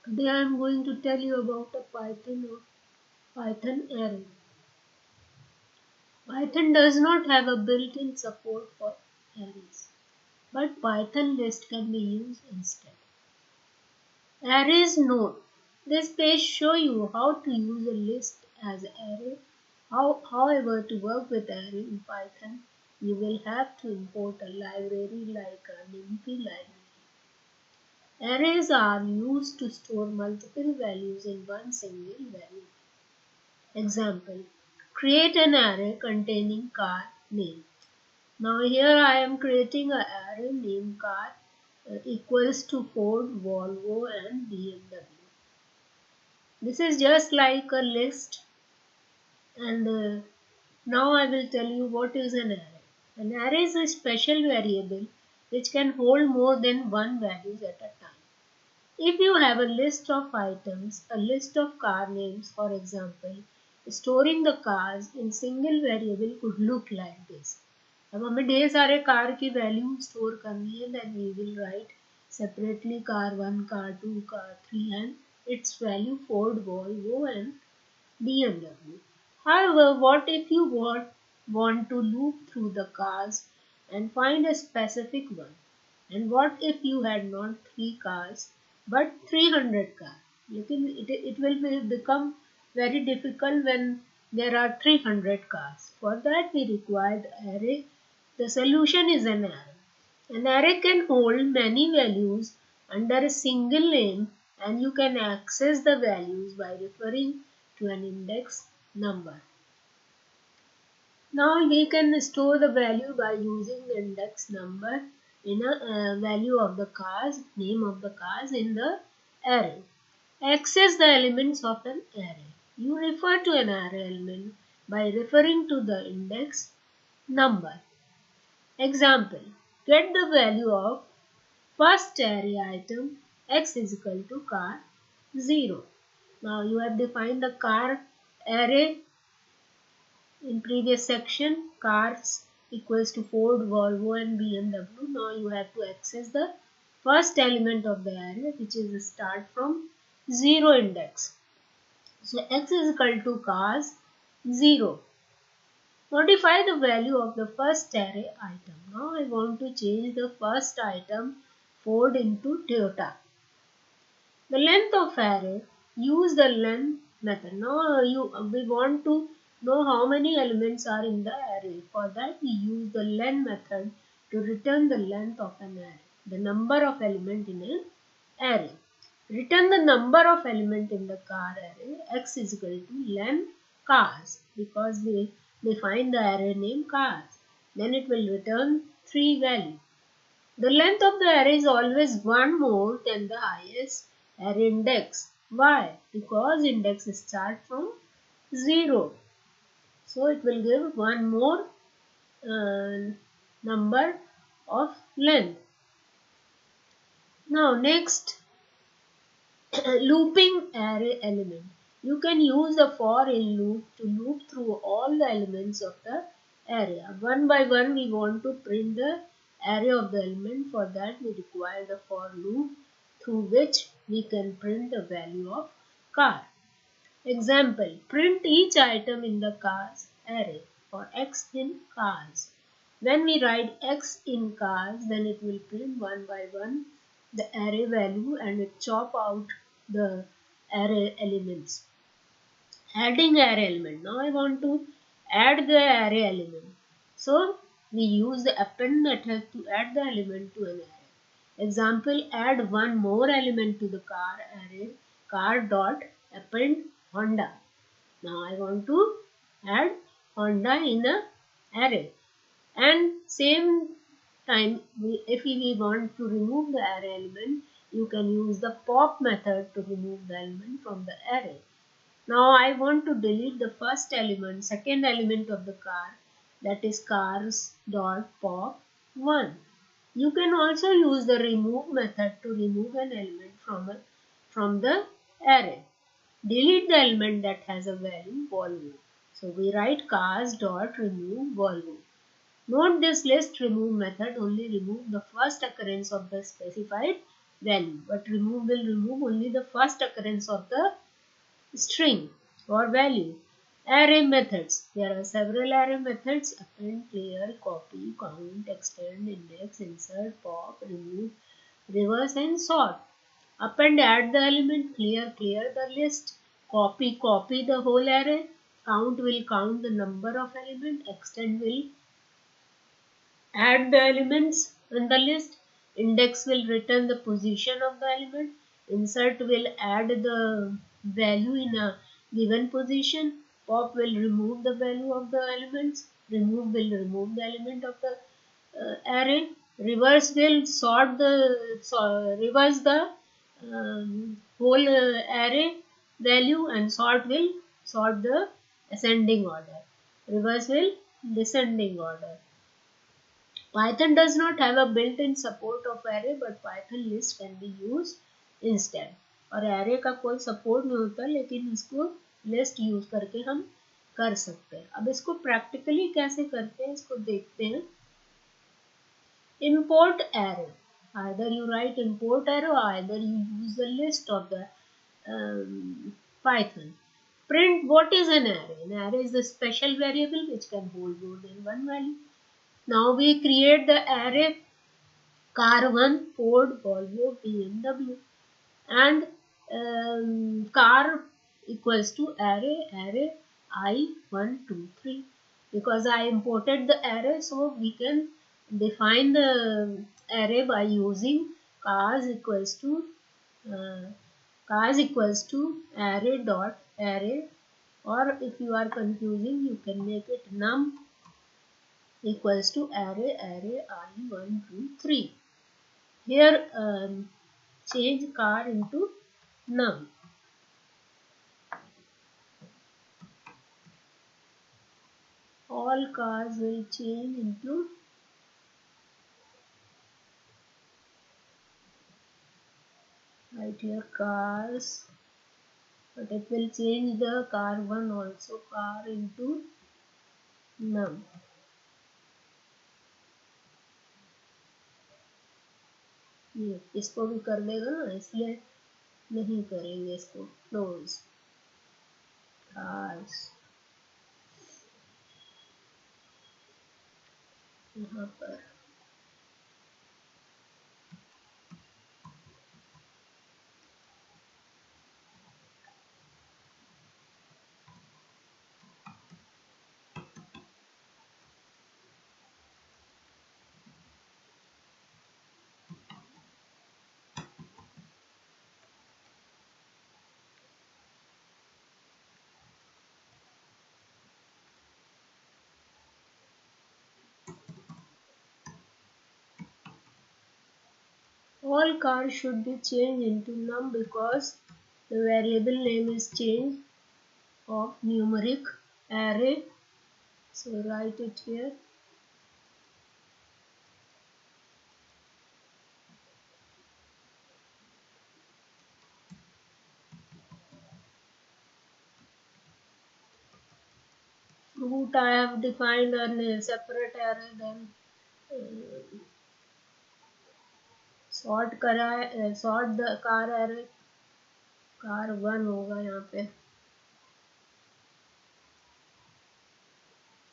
Today I am going to tell you about a Python array. Python does not have a built-in support for arrays, but Python list can be used instead. Arrays note. This page shows you how to use a list as an array. However, to work with array in Python, you will have to import a library like a NumPy library. Arrays are used to store multiple values in one single value. Example, create an array containing car name. Now here I am creating an array name car equals to Ford, Volvo and BMW. This is just like a list, and now I will tell you what is an array. An array is a special variable which can hold more than one values at a time. If you have a list of items, a list of car names for example, storing the cars in single variable could look like this. अब हमें ढेर सारे car की value store करनी है, then we will write separately car 1, car 2, car 3 and its value Ford, Volvo and BMW. However, what if you want to loop through the cars and find a specific one? And what if you had not 3 cars but 300 cars? It will become very difficult when there are 300 cars. For that we require the array. The solution is an array. An array can hold many values under a single name, and you can access the values by referring to an index number. Now we can store the value by using the index number in a value of the cars, name of the cars in the array. Access the elements of an array. You refer to an array element by referring to the index number. Example, get the value of first array item x is equal to car 0. Now you have defined the car array in previous section. Cars equals to Ford, Volvo and BMW. Now you have to access the first element of the array, which is the start from 0 index. So x is equal to cars 0. Modify the value of the first array item. Now I want to change the first item Ford into Toyota. The length of array, use the len method. Now we want to know how many elements are in the array. For that we use the len method to return the length of an array, the number of element in an array. Return the number of element in the car array. X is equal to len cars, because we define the array name cars. Then it will return 3 value. The length of the array is always one more than the highest array index. Why? Because index start from 0. So it will give one more number of length. Now next, looping array element. You can use the for in loop to loop through all the elements of the array. One by one we want to print the array of the element. For that we require the for loop through which we can print the value of car. Example, print each item in the cars array for x in cars. When we write x in cars, then it will print one by one the array value and it chop out the array elements. Adding array element. Now I want to add the array element. So we use the append method to add the element to an array. Example, add one more element to the car array, car dot append Honda. Now I want to add Honda in a array. And same time, if we want to remove the array element, you can use the pop method to remove the element from the array. Now I want to delete the first element, second element of the car, that is cars dot pop 1. You can also use the remove method to remove an element from the array. Delete the element that has a value Volvo. So we write cars dot remove Volvo. Note this list remove method only remove the first occurrence of the specified value, but remove will remove only the first occurrence of the string or value. Array methods. There are several array methods: append, clear, copy, count, extend, index, insert, pop, remove, reverse, and sort. Append, add the element; clear, clear the list; copy, copy the whole array; count will count the number of elements; extend will add the elements in the list; index will return the position of the element; insert will add the value in a given position; pop will remove the value of the elements; remove will remove the element of the array; reverse will reverse the whole array value; and sort will sort the ascending order; reverse will descending order. Python does not have a built-in support of array, but Python list can be used instead. और array का कोई support नहीं होता, लेकिन इसको list use करके हम कर सकते हैं. अब इसको practically कैसे करते हैं इसको देखते हैं. Import array. Either you write import array or either you use the list of the Python. Print what is an array. An array is a special variable which can hold more than one value. Now we create the array car1, Ford, Volvo, BMW, and car equals to array I123. Because I imported the array, so we can define the array by using cars equals to array dot array, or if you are confusing, you can make it num equals to array I123. Here change car into num. All cars will change into right here cars, but it will change the car1 also car into num. ये इसको भी कर देगा ना, इसलिए नहीं करेंगे इसको क्लोज. cars यहाँ पर all cars should be changed into num because the variable name is changed of numeric array. So write it here. Fruit I have defined a separate array, then sort करा sort the car array, car 1 होगा यहाँ पे.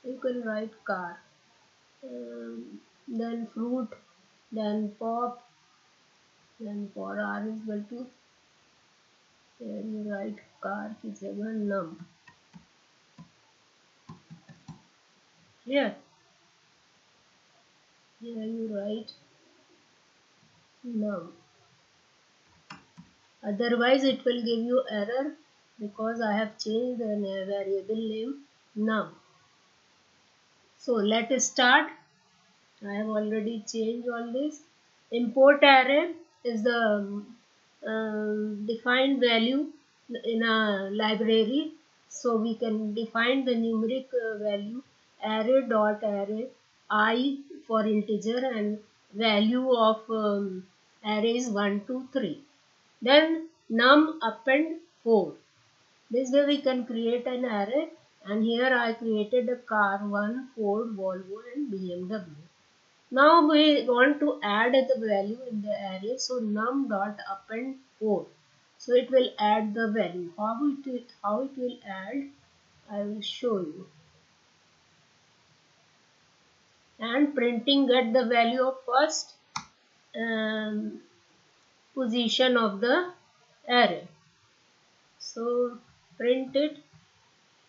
You can write car, then fruit, then pop, then for r is equal to, here you write car की जगह num. Here you write num. Otherwise it will give you error because I have changed the variable name num. So let us start. I have already changed all this. Import array is the defined value in a library. So we can define the numeric value array dot array I for integer and value of array is 1, 2, 3. Then num append 4. This way we can create an array, and here I created a car 1, Ford, Volvo and BMW. Now we want to add the value in the array. So num dot append 4. So it will add the value. How it will add, I will show you. And printing get the value of first um, position of the array. So print it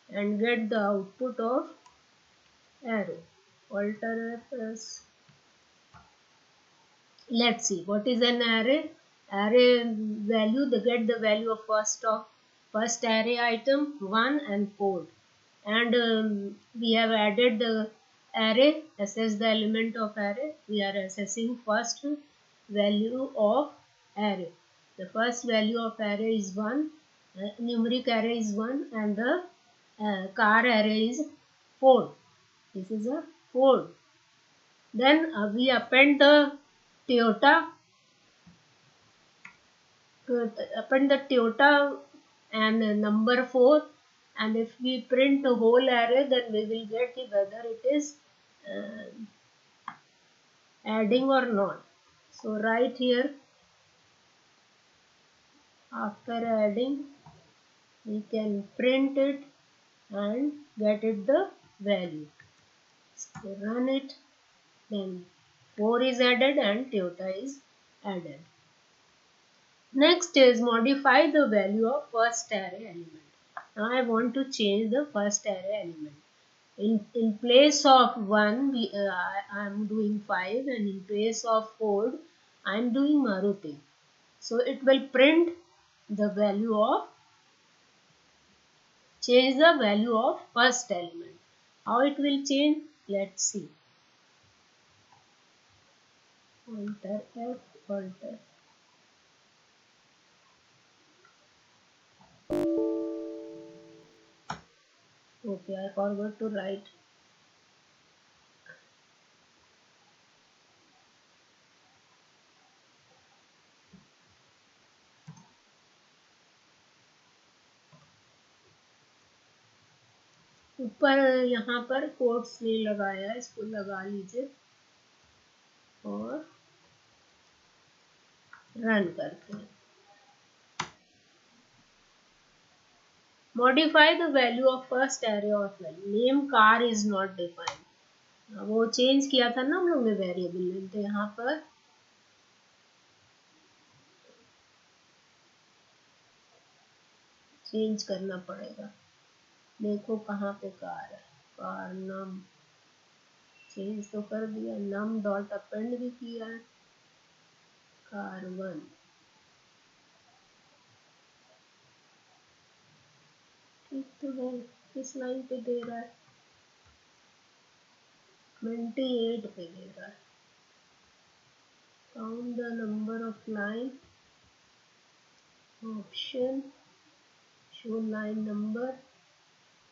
and get the output of array. Alter as, let's see what is an array. Array value, they get the value of first array item 1 and 4, and we have added the array, assess the element of array. We are assessing first value of array. The first value of array is 1, numeric array is 1, and the car array is 4. This is a 4. Then we append the Toyota, append the Toyota and number 4, and if we print the whole array, then we will get whether it is uh, adding or not. So right here, after adding, we can print it and get it the value. So run it, then 4 is added and Toyota is added. Next is modify the value of first array element. Now I want to change the first array element. In place of 1, I am doing 5, and in place of 4, I am doing Maruti. So it will print the value of, change the value of first element. How it will change? Let's see. Alter F, alter. Okay, I forgot to write. ऊपर यहाँ पर quotes नहीं लगाया, इसको लगा लीजिए और run करते हैं. Modify the value of first array of value. Name car is not defined. वो चेंज किया था ना हम लोग ने वेरिएबल नेम, तो यहाँ पर चेंज करना पड़ेगा. देखो कहाँ पे कार है. कार नम चेंज तो कर दिया, नम डॉट अपेंड भी किया है. कार 1 ठीक तो है. किस लाइन पे दे रहा है? 28 पे दे रहा है. Count the number of line, option, show line number.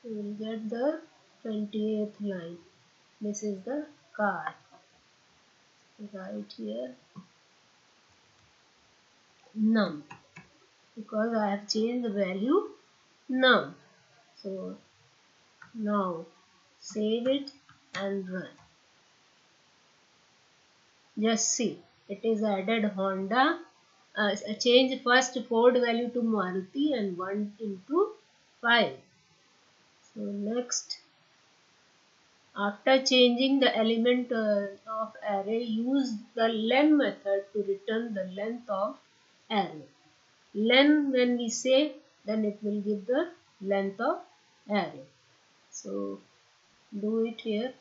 You will get the 28th line. This is the car. Right here num, because I have changed the value num. So now save it and run. Just see, it is added Honda. Change first Ford value to Maruti and 1 into 5. So next, after changing the element of array, use the len method to return the length of array. Len, when we say, then it will give the length of array. So do it here.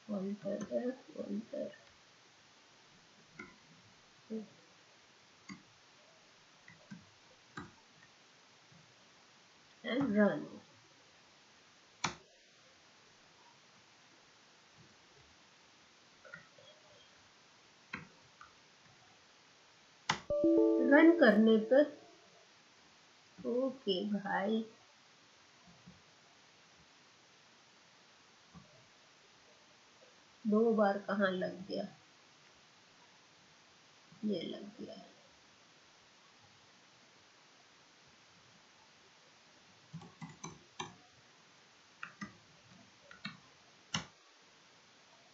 Alter F, alter. And run. Run करने पर okay भाई, दो बार कहाँ लग गया? ये लग गया.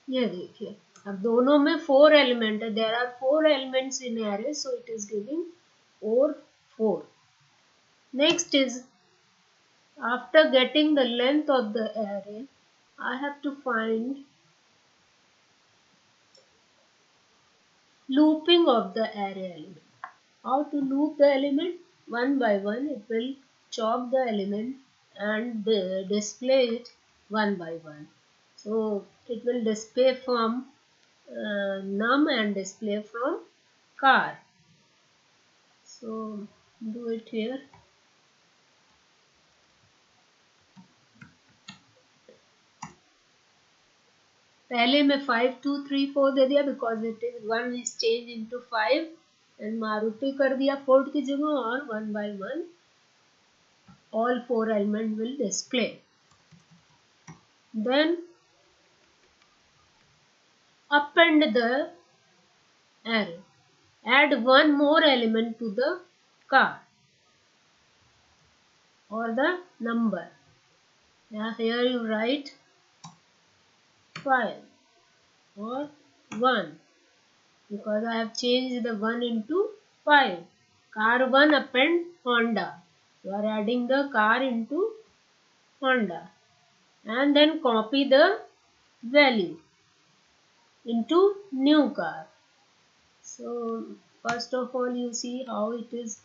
ये देखिए, अब दोनों में 4 एलिमेंट है. There are 4 elements in array, so it is giving or 4. Next is, after getting the length of the array, I have to find looping of the array element. How to loop the element? One by one, it will chop the element and display it one by one. So it will display from num and display from car. So do it here. पहले में 5 2 3 4 दे दिया because it is 1 is changed into 5 and Maruti कर दिया 4 की जगह और 1 by 1 all 4 elements will display. Then append the array. Add one more element to the car or the number. Now here you write 5 or 1 because I have changed the 1 into 5. Car 1 append Honda. You are adding the car into Honda and then copy the value into new car. So first of all you see how it is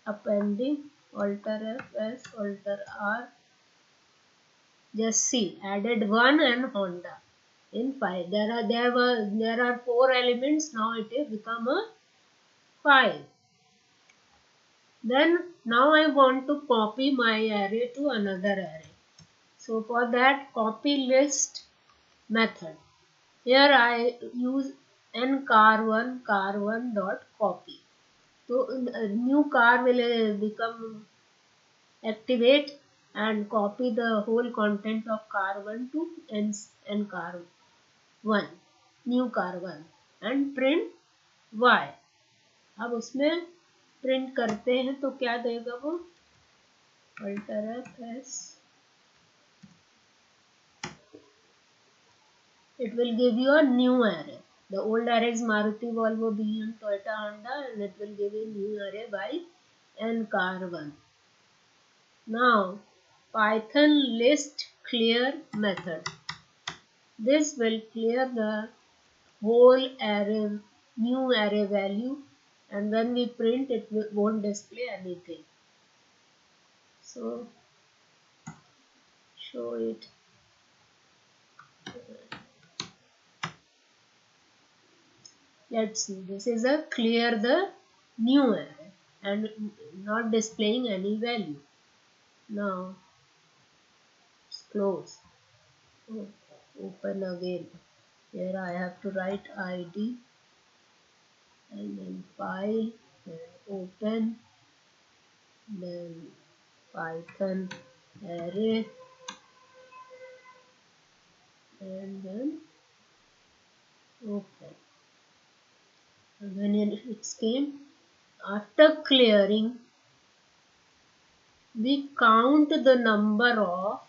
appending. Alter F S, alter R. Just see, added 1 and Honda in 5. There are 4 elements. Now it has become a 5. Then now I want to copy my array to another array. So for that, copy list method. Here I use ncar1 dot copy. So a new car will become activate and copy the whole content of car1 to n car1, new car1 and print y. अब उसमें print करते हैं तो क्या देगा वो? Alter F S. It will give you a new array. The old array is Maruti, Volvo, BM, Toyota, Honda, and it will give you a new array by n car1. Now Python list clear method. This will clear the whole array, new array value, and when we print it won't display anything. So show it. Let's see, this is a clear the new array and not displaying any value. Now close. Open again. Here I have to write ID and then file, open, then Python array, and then open. And when it came, after clearing, we count the number of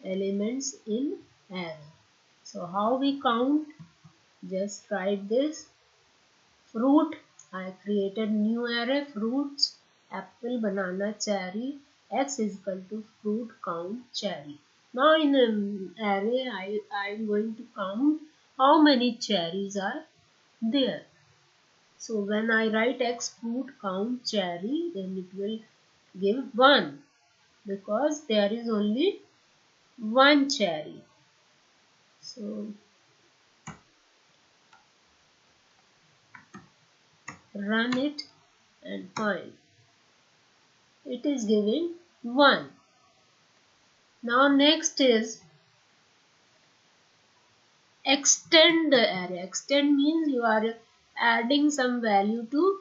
elements in array. So how we count? Just write this. Fruit, I created new array, fruits, apple, banana, cherry, x is equal to fruit count cherry. Now in array I am going to count how many cherries are there. So when I write x fruit count cherry, then it will give 1 because there is only one cherry. So run it and find. It is giving 1. Now next is extend the array. Extend means you are adding some value to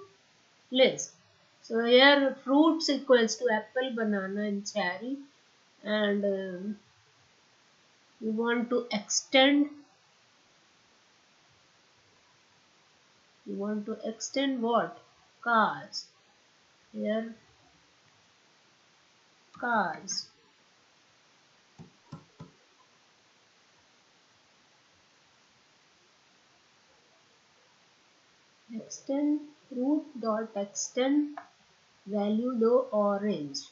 list. So here fruits equals to apple, banana and cherry, and you want to extend. You want to extend what? Cars. Here cars. Extend fruit dot extend value दो orange.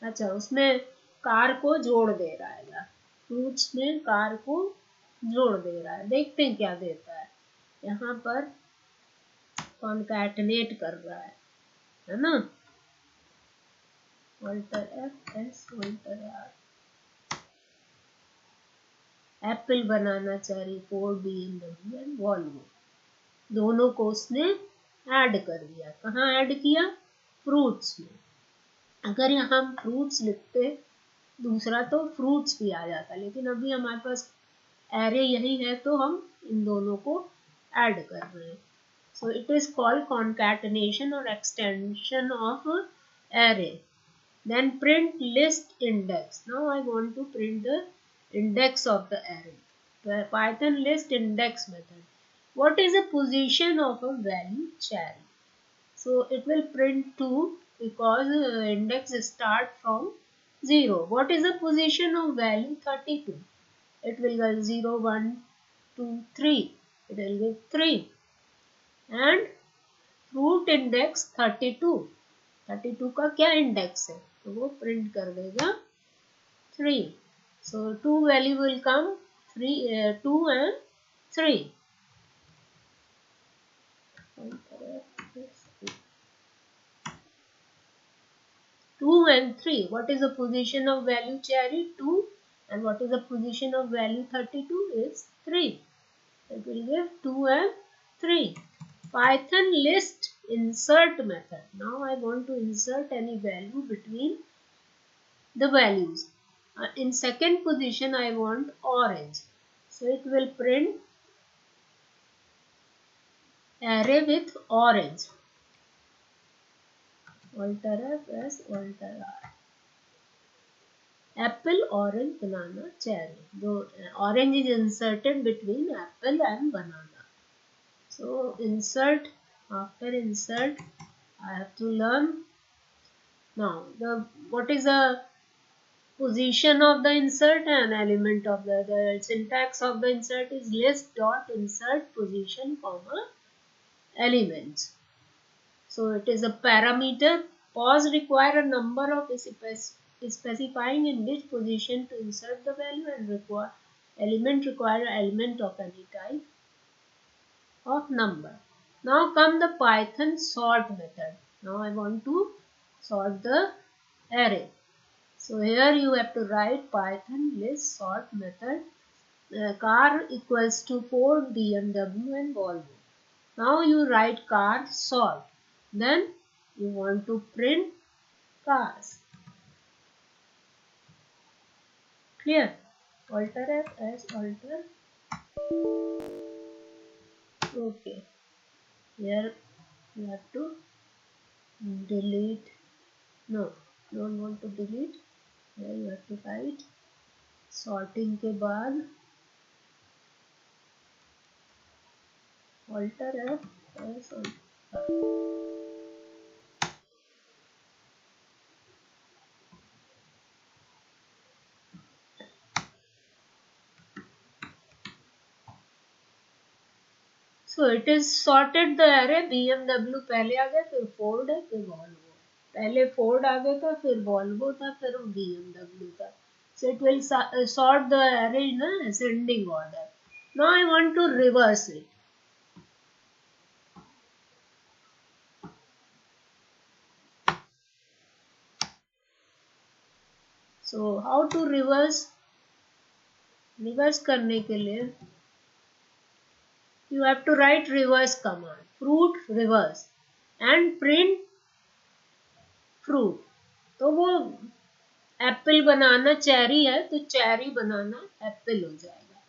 अच्छा, उसमें car को जोड़ दे रहा है, fruits में car को जोड़ दे रहा है। देखते हैं क्या देता है। यहाँ पर कॉन्कैटनेट कर रहा है ना। Alt F S alt R. Apple, banana, cherry, Ford, BMW and Volvo, दोनों को उसने ऐड कर दिया। कहाँ ऐड किया? फ्रूट्स में। अगर यहाँ हम फ्रूट्स लिखते दूसरा तो फ्रूट्स भी आ जाता, लेकिन अभी हमारे पास एरे यही है तो हम इन दोनों को ऐड कर रहे हैं। सो इट इज कॉल्ड कॉन्कैटनेशन और extension of array. Then print list index. Now I want to print the index of the array. The Python list index method. What is the position of a value cherry? So it will print 2 because index start from 0. What is the position of value 32? It will go 0, 1, 2, 3. It will give 3. And fruit index 32. 32 का क्या index है? तो वो print कर देगा 3. So 2 value will come 2 and 3. 2 and 3. What is the position of value cherry? 2. And what is the position of value 32? Is 3. It will give 2 and 3. Python list insert method. Now I want to insert any value between the values. In second position I want orange, so it will print array with orange. Alter F as alter R. Apple, orange, banana, cherry. The orange is inserted between apple and banana. So insert, after insert I have to learn. Now what is the position of the insert and element of the syntax of the insert is list dot insert position comma elements. So it is a parameter. Pause require a number of specifying in which position to insert the value, and require element of any type of number. Now come the Python sort method. Now I want to sort the array. So here you have to write Python list sort method. Car equals to Ford, BMW and Volvo. Now you write car sort. Then you want to print cars. Clear? Alter F as alter. Okay. Here you have to delete. No, don't want to delete. Here you have to write sorting के बाद alter F as alter. So it is sorted the array. BMW पहले आ गया, फिर Ford है, फिर Volvo. पहले Ford आ गया था, फिर Volvo था, फिर BMW था. So it will sort the array in an ascending order. Now I want to reverse it. So how to reverse? Reverse करने के लिए you have to write reverse command. Fruit reverse and print fruit. तो वो Apple banana cherry है तो cherry banana apple हो जाएगा.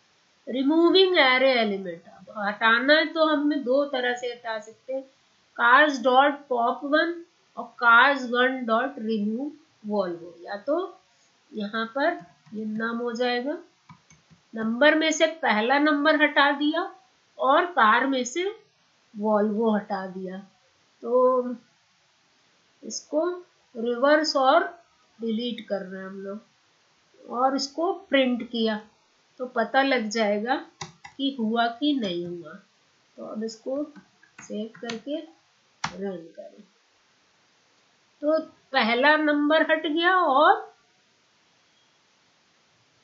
Removing array element. अब हटाना है तो हम दो तरह से हटा सकते हैं. कार्स डॉट पॉप वन और cars one dot remove Volvo. या तो यहाँ पर ये नाम हो जाएगा, नंबर में से पहला नंबर हटा दिया और कार में से वॉल्वो हटा दिया. तो इसको रिवर्स और डिलीट कर रहे हैं हम लोग, और इसको प्रिंट किया तो पता लग जाएगा कि हुआ कि नहीं हुआ। तो अब इसको सेव करके रन करें तो पहला नंबर हट गया और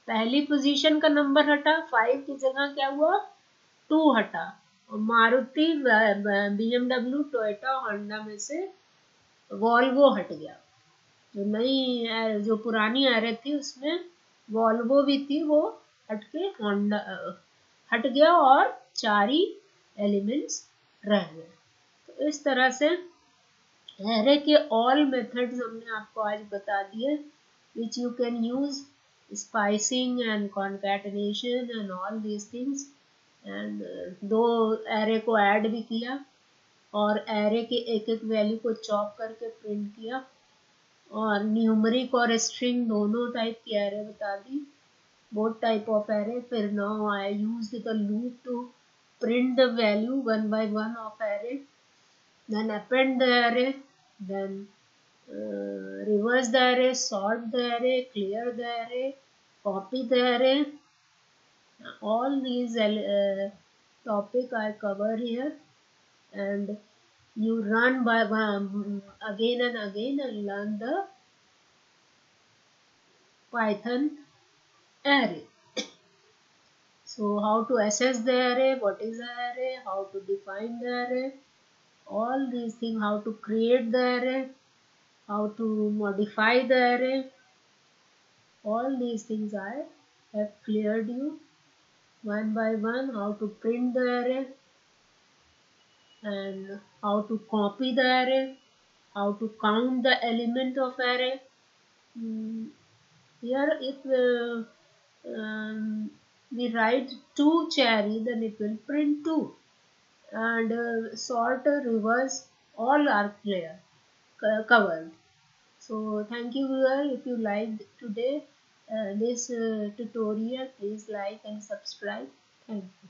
पहली पोजीशन का नंबर हटा, 5 की जगह क्या हुआ 2 हटा। और मारुति, BMW, टोयोटा, होंडा में से वॉल्वो हट गया। जो पुरानी एरे थी उसमें वॉल्वो भी थी, वो हट के होंडा हट गया और 4 ही एलिमेंट्स रह गए। तो इस तरह से एरे के ऑल मेथड्स हमने आपको आज बता दिए, which you can use spicing and concatenation and all these things। And दो एरे को ऐड भी किया और एरे के एक एक वैल्यू को चॉप करके प्रिंट किया और न्यूमरिक और स्ट्रिंग दोनों टाइप की एरे बता दी, both type of array। फिर now I used the loop to print the value one by one of array, then append the array, then reverse the array, sort the array, clear the array, copy the array। All these topic I cover here, and you run by again and again and learn the Python array. So how to assess the array, what is the array, how to define the array, all these things, how to create the array, how to modify the array, all these things I have cleared you one by one, how to print the array and how to copy the array, how to count the element of array. Here if we write 2 cherry, then it will print 2, and sort, reverse, all are clear, covered. So thank you viewer, if you liked today this tutorial, please like and subscribe. Thank you.